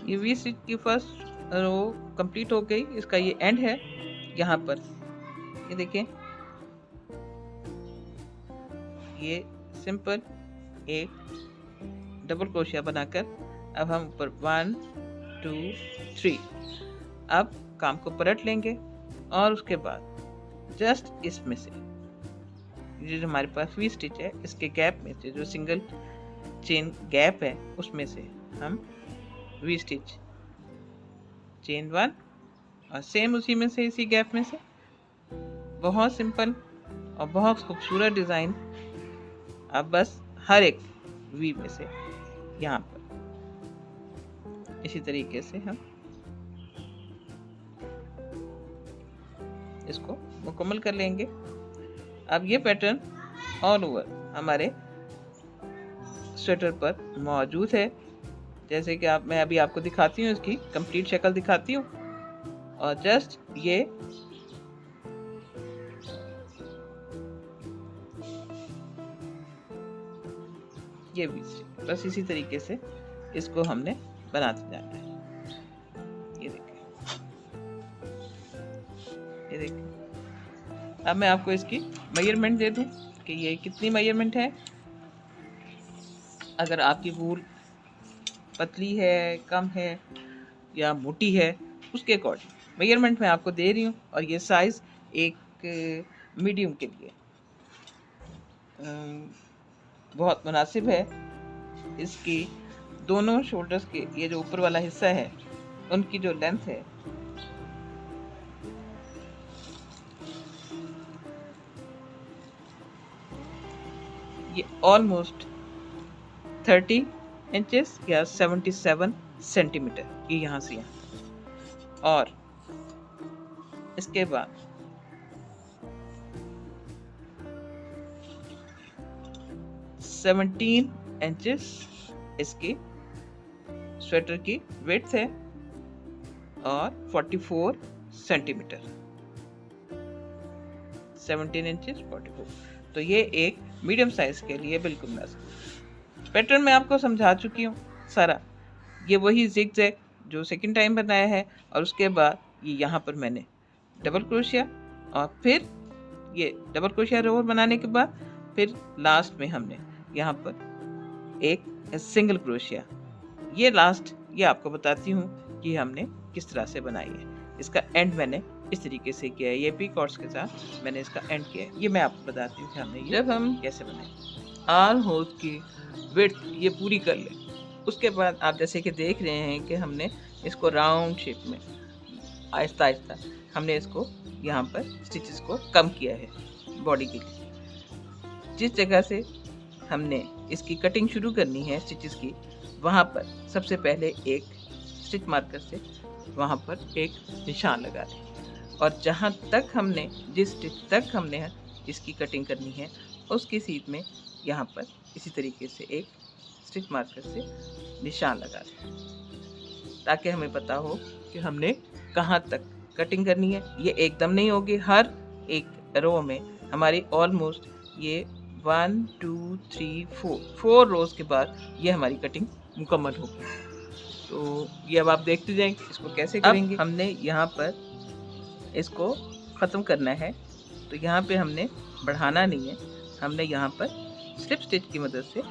Speaker 1: ये वी स्टिच की फर्स्ट रो कंप्लीट हो गई। इसका ये एंड है यहाँ पर, ये देखें, ये सिंपल एक डबल क्रोशिया बनाकर अब हम ऊपर 1 2 3 अब काम को पलट लेंगे और उसके बाद जस्ट इसमें से जो हमारे पास वी स्टिच है इसके गैप में से जो सिंगल चेन गैप है उसमें से हम वी स्टिच चेन 1 और सेम उसी में से इसी गैप में से, बहुत सिंपल और बहुत खूबसूरत डिज़ाइन। अब बस हर एक वी में से यहाँ पर इसी तरीके से हम इसको मुकम्मल कर लेंगे। अब ये पैटर्न ऑल ओवर हमारे स्वेटर पर मौजूद है, जैसे कि मैं अभी आपको दिखाती हूँ, इसकी कंप्लीट शक्ल दिखाती हूँ। और जस्ट ये भी बस इसी तरीके से इसको हमने बनाते जाना है। ये देखें, ये देखें। अब मैं आपको इसकी मेजरमेंट दे दूँ कि ये कितनी मेजरमेंट है। अगर आपकी वूल पतली है, कम है या मोटी है, उसके अकॉर्डिंग मेजरमेंट मैं आपको दे रही हूँ। और ये साइज़ एक मीडियम के लिए बहुत मुनासिब है। इसकी दोनों शोल्डर्स के ये जो ऊपर वाला हिस्सा है उनकी जो लेंथ है ये ऑलमोस्ट 30 इंचेस या 77 सेंटीमीटर, ये यहाँ से यहाँ। और इसके बाद सेवनटीन इंचेस इसकी स्वेटर की विड्थ है और 44 सेंटीमीटर, 17 इंचेस 44। तो ये एक मीडियम साइज के लिए बिल्कुल मस्त। पैटर्न मैं आपको समझा चुकी हूँ सारा। ये वही जिगजैग जो सेकंड टाइम बनाया है, और उसके बाद ये यहाँ पर मैंने डबल क्रोशिया, और फिर ये डबल क्रोशिया रो बनाने के बाद फिर लास्ट में हमने यहाँ पर एक सिंगल क्रोशिया। ये लास्ट ये आपको बताती हूँ कि हमने किस तरह से बनाई है। इसका एंड मैंने इस तरीके से किया है, ये पी कॉर्ड्स के साथ मैंने इसका एंड किया है। ये मैं आपको बताती हूँ कि हमने जब हम कैसे बनाए। आर्म होल्स की विड्थ ये पूरी कर ले, उसके बाद आप जैसे कि देख रहे हैं कि हमने इसको राउंड शेप में आहिस्ता आहिस्ता हमने इसको यहाँ पर स्टिचेस को कम किया है बॉडी के लिए। जिस जगह से हमने इसकी कटिंग शुरू करनी है स्टिचेस की, वहाँ पर सबसे पहले एक स्टिच मार्कर से वहाँ पर एक निशान लगा दें, और जहाँ तक हमने जिस स्टिच तक हमने इसकी कटिंग करनी है उसकी सीध में यहाँ पर इसी तरीके से एक स्टिच मार्कर से निशान लगा दें, ताकि हमें पता हो कि हमने कहाँ तक कटिंग करनी है। ये एकदम नहीं होगी, हर एक रो में हमारी ऑलमोस्ट ये 1 2 3 4 रोज के बाद ये हमारी कटिंग मुकम्मल होगी। तो ये अब आप देखते जाएंगे इसको कैसे करेंगे। हमने यहाँ पर इसको ख़त्म करना है, तो यहाँ पे हमने बढ़ाना नहीं है, हमने यहाँ पर स्लिप स्टिच की मदद से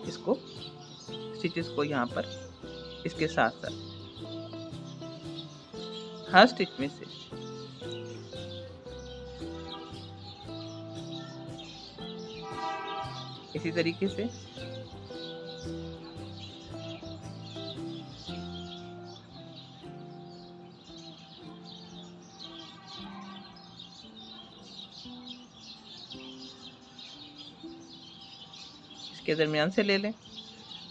Speaker 1: इसको स्टिचेस को यहाँ पर इसके साथ साथ हर स्टिच में से इसी तरीके से इसके दरमियान से ले लें,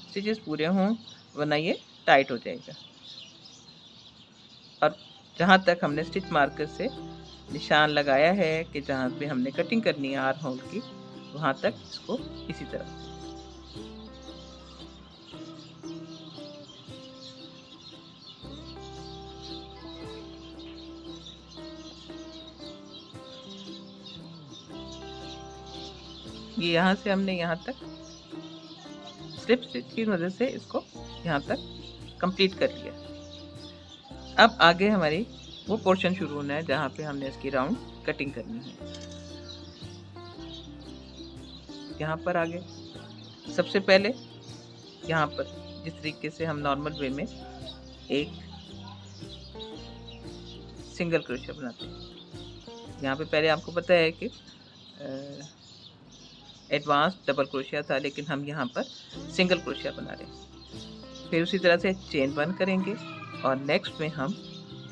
Speaker 1: स्टिचेस पूरे हों, वरना ये टाइट हो जाएगा। और जहाँ तक हमने स्टिच मार्कर से निशान लगाया है कि जहाँ पे हमने कटिंग करनी है आर्म होल की, वहाँ तक इसको इसी तरह ये यहाँ से हमने यहाँ तक स्लिप स्टिच की मदद से इसको यहाँ तक कंप्लीट कर लिया। अब आगे हमारी वो पोर्शन शुरू होना है जहाँ पे हमने इसकी राउंड कटिंग करनी है। यहाँ पर आगे सबसे पहले यहाँ पर जिस तरीके से हम नॉर्मल वे में एक सिंगल क्रोशिया बनाते हैं, यहाँ पे पहले आपको पता है कि एडवांस डबल क्रोशिया था, लेकिन हम यहाँ पर सिंगल क्रोशिया बना रहे हैं। फिर उसी तरह से चेन बंद करेंगे और नेक्स्ट में हम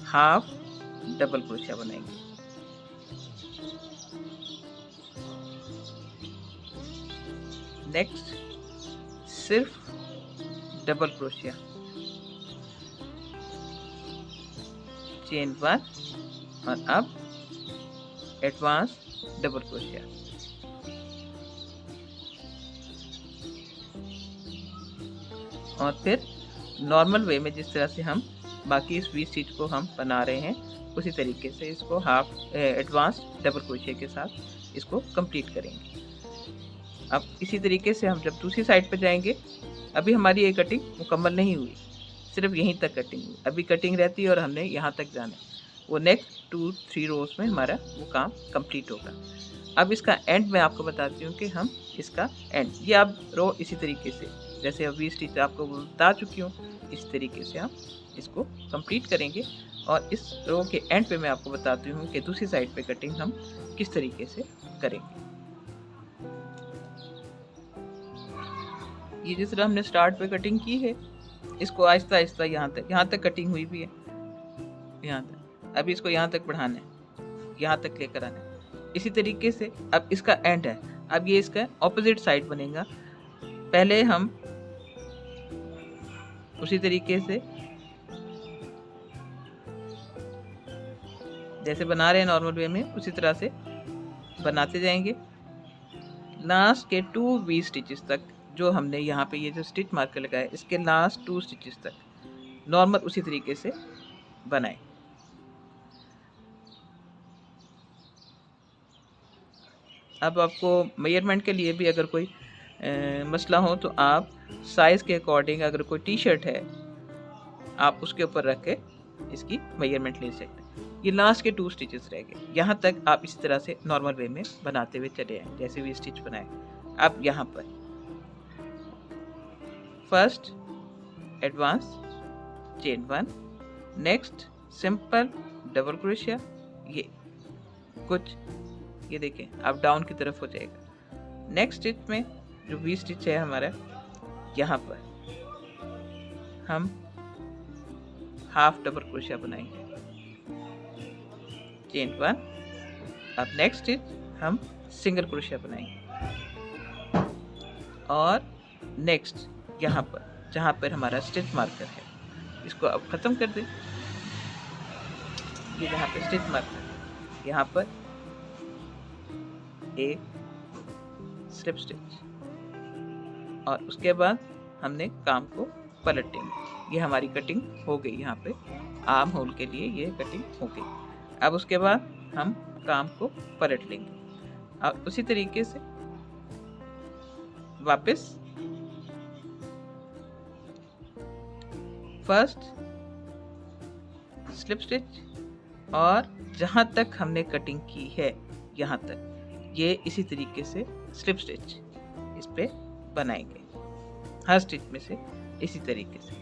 Speaker 1: हाफ डबल क्रोशिया बनाएंगे। नेक्स्ट सिर्फ डबल क्रोशिया, चेन बंद और अब एडवांस डबल क्रोशिया। और फिर नॉर्मल वे में जिस तरह से हम बाकी इस वी स्टिच को हम बना रहे हैं, उसी तरीके से इसको हाफ एडवांस डबल क्रोशिया के साथ इसको कंप्लीट करेंगे। अब इसी तरीके से हम जब दूसरी साइड पर जाएंगे, अभी हमारी ये कटिंग मुकम्मल नहीं हुई, सिर्फ यहीं तक कटिंग हुई, अभी कटिंग रहती है और हमने यहाँ तक जाना है। वो नेक्स्ट 2-3 रोज में हमारा वो काम कंप्लीट होगा। अब इसका एंड मैं आपको बताती हूँ कि हम इसका एंड, ये अब रो इसी तरीके से जैसे अभी स्टिच आपको बता चुकी हूँ, इस तरीके से हम इसको कंप्लीट करेंगे। और इस रो के एंड पे मैं आपको बताती हूँ कि दूसरी साइड पे कटिंग हम किस तरीके से करेंगे। ये जिस तरह हमने स्टार्ट पे कटिंग की है, इसको आहिस्ता आहिस्ता यहाँ तक कटिंग हुई भी है, यहाँ तक। अभी इसको यहाँ तक बढ़ाना है, यहाँ तक लेकर आना है। इसी तरीके से अब इसका एंड है, अब ये इसका ऑपोजिट साइड बनेगा। पहले हम उसी तरीके से जैसे बना रहे हैं नॉर्मल वे में, उसी तरह से बनाते जाएंगे लास्ट के 2 वी स्टिचेस तक। जो हमने यहाँ पे ये जो स्टिच मार्कर लगाया है, इसके लास्ट 2 स्टिचेस तक नॉर्मल उसी तरीके से बनाएं। अब आपको मेजरमेंट के लिए भी अगर कोई मसला हो तो आप साइज़ के अकॉर्डिंग, अगर कोई टी शर्ट है आप उसके ऊपर रख के इसकी मेजरमेंट ले सकते हैं। ये लास्ट के 2 स्टिचेस रह गए। यहाँ तक आप इसी तरह से नॉर्मल वे में बनाते हुए चले आए जैसे भी स्टिच बनाए। अब यहाँ पर first advance chain 1, next simple double crochet, ये कुछ ये देखें अब डाउन की तरफ हो जाएगा। नेक्स्ट स्टिच में जो वी स्टिच है हमारा, यहाँ पर हम हाफ डबल क्रोशिया बनाएंगे, चेन 1। अब नेक्स्ट स्टिच हम सिंगल क्रोशिया बनाएंगे और नेक्स्ट यहाँ पर जहाँ पर हमारा स्टिच मार्कर है इसको अब ख़त्म कर दें। ये जहाँ पे स्टिच मार्कर, यहाँ पर एक स्लिप स्टिच और उसके बाद हमने काम को पलटेंगे। ये हमारी कटिंग हो गई, यहाँ पे आर्म होल के लिए ये कटिंग हो गई। अब उसके बाद हम काम को पलट लेंगे और उसी तरीके से वापस फर्स्ट स्लिप स्टिच और जहाँ तक हमने कटिंग की है यहाँ तक ये इसी तरीके से स्लिप स्टिच इस पे बनाएंगे, हर स्टिच में से इसी तरीके से।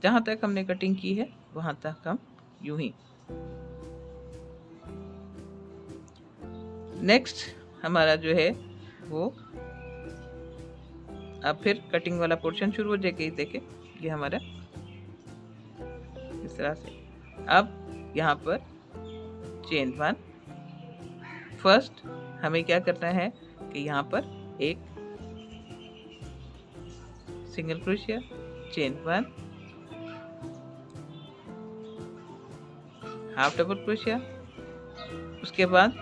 Speaker 1: जहाँ तक हमने कटिंग की है वहाँ तक हम यूं ही। नेक्स्ट हमारा जो है वो अब फिर कटिंग वाला पोर्शन शुरू हो जाएगा। ये देखें ये हमारा इस तरह से। अब यहाँ पर चेन 1, फर्स्ट हमें क्या करना है कि यहाँ पर एक single crochet, chain 1, half double crochet, उसके बाद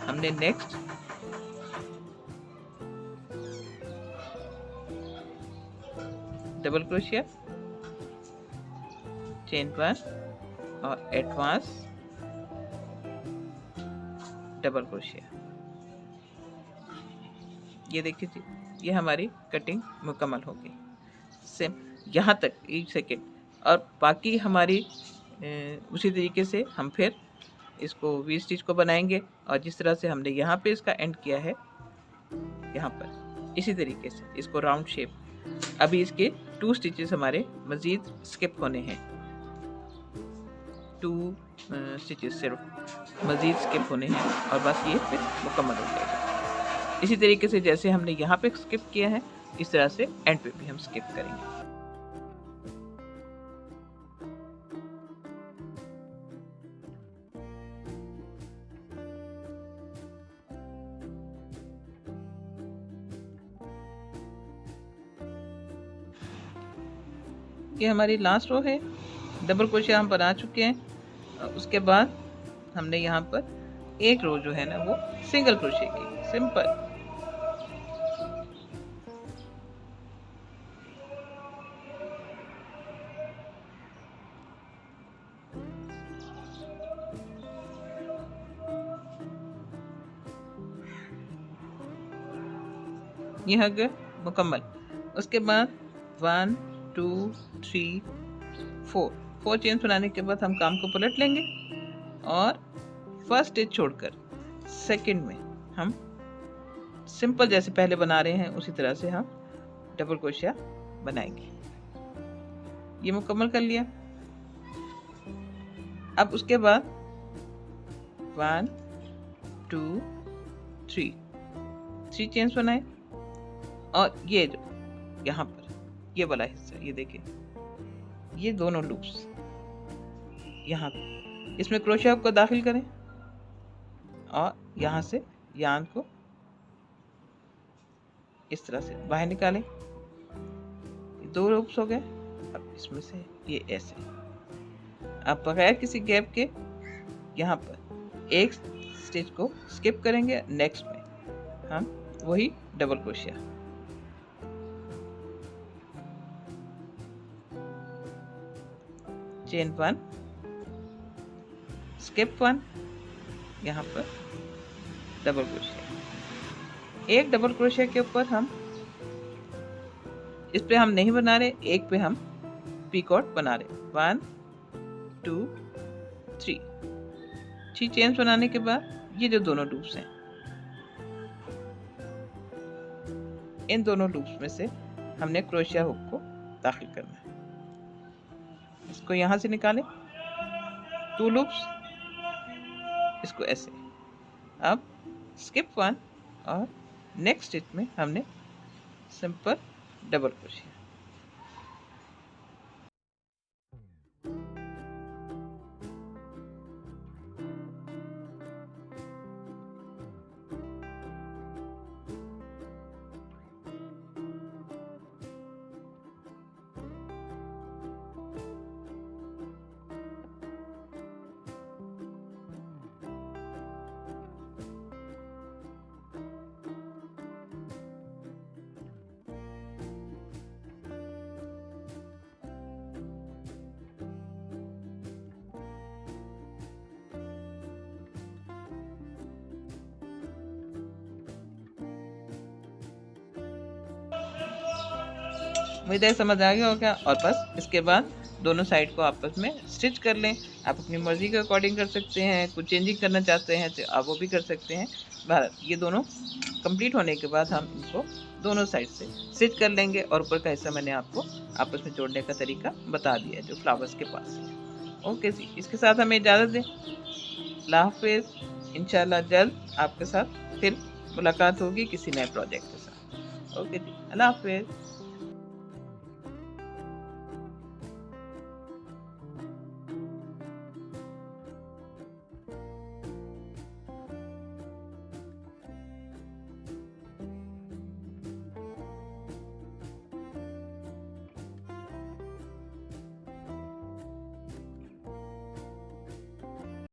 Speaker 1: हमने नेक्स्ट डबल क्रोशिया, चेन 1 और एडवांस डबल क्रोशिया। ये देखिए जी ये हमारी कटिंग मुकम्मल हो गई। सेम यहाँ तक 1 सेकेंड और बाकी हमारी उसी तरीके से हम फिर इसको वी स्टिच को बनाएंगे और जिस तरह से हमने यहाँ पे इसका एंड किया है यहाँ पर इसी तरीके से इसको राउंड शेप। अभी इसके 2 स्टिचेस हमारे मज़ीद स्किप होने हैं, 2 स्टिचेस सिर्फ मज़ीद स्किप होने हैं और बस ये फिर मुकम्मल हो जाएगा। इसी तरीके से जैसे हमने यहाँ पे स्किप किया है इस तरह से एंड पे भी हम स्किप करेंगे। ये हमारी लास्ट रो है, डबल क्रोशिया हम बना चुके हैं। उसके बाद हमने यहाँ पर एक रो जो है ना वो सिंगल क्रोशिया की, सिंपल। ये हो गया मुकम्मल। उसके बाद 1 2 3 4 चेन्स बनाने के बाद हम काम को पलट लेंगे और फर्स्ट स्टिच छोड़कर सेकंड में हम सिंपल जैसे पहले बना रहे हैं उसी तरह से हम डबल क्रोशिया बनाएंगे। ये मुकम्मल कर लिया। अब उसके बाद 1 2 3 3 चेन्स बनाए और ये जो यहाँ पर ये वाला हिस्सा, ये देखिए ये दोनों लूप्स यहाँ पे, इसमें क्रोशिया हुक को दाखिल करें और यहाँ से यार्न को इस तरह से बाहर निकालें। 2 लूप्स हो गए। अब इसमें से ये ऐसे, अब बगैर किसी गैप के यहाँ पर एक स्टिच को स्किप करेंगे। नेक्स्ट में हम वही डबल क्रोशिया, चेन 1, स्किप 1, यहाँ पर डबल क्रोशिया, एक डबल क्रोशिया के ऊपर हम इस पे हम नहीं बना रहे, एक पे हम पीकॉट बना रहे। 1 2 3 चेन्स बनाने के बाद ये जो दोनों लूप्स हैं, इन दोनों लूप्स में से हमने क्रोशिया हुक को दाखिल करना है। इसको यहाँ से निकालें, 2 लूप्स, इसको ऐसे। अब स्किप 1 और नेक्स्ट स्टिच में हमने सिंपल डबल क्रोशिया। उम्मीद है समझ आ गया होगा। और बस इसके बाद दोनों साइड को आपस में स्टिच कर लें। आप अपनी मर्ज़ी के अकॉर्डिंग कर सकते हैं, कुछ चेंजिंग करना चाहते हैं तो आप वो भी कर सकते हैं। ये दोनों कंप्लीट होने के बाद हम इनको दोनों साइड से स्टिच कर लेंगे। और ऊपर का हिस्सा मैंने आपको आपस में जोड़ने का तरीका बता दिया है जो फ्लावर्स के पास है। ओके जी, इसके साथ हमें इजाज़त दें। अल्लाह हाफ़िज़। इंशाल्लाह जल्द आपके साथ फिर मुलाकात होगी किसी नए प्रोजेक्ट के साथ। ओके जी, अल्लाह हाफ़िज़।